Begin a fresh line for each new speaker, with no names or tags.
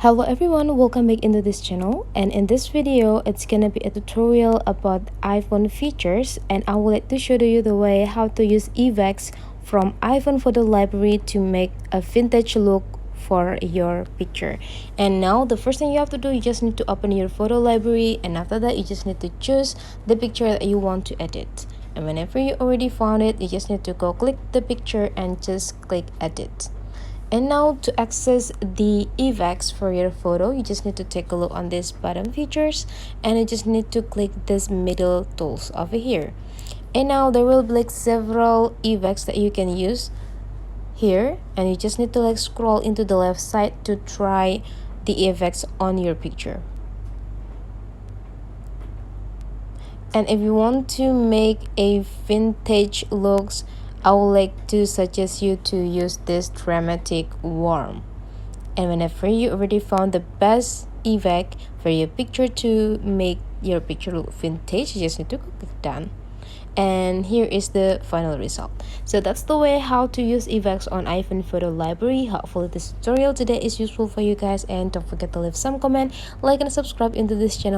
Hello everyone, welcome back into this channel, and in this video it's gonna be a tutorial about iPhone features, and I would like to show you the way how to use effects from iPhone photo library to make a vintage look for your picture. And now the first thing you have to do, you just need to open your photo library, and after that you just need to choose the picture that you want to edit. And whenever you already found it, you just need to go click the picture and just click edit. And now to access the effects for your photo, you just need to take a look on this bottom features, and you just need to click this middle tools over here. And now there will be like several effects that you can use here, and you just need to like scroll into the left side to try the effects on your picture. And if you want to make a vintage looks, I would like to suggest you to use this dramatic warm. And whenever you already found the best effect for your picture to make your picture look vintage, you just need to click done. And here is the final result. So that's the way how to use effects on iPhone photo library. Hopefully this tutorial today is useful for you guys, and don't forget to leave some comment, like and subscribe into this channel.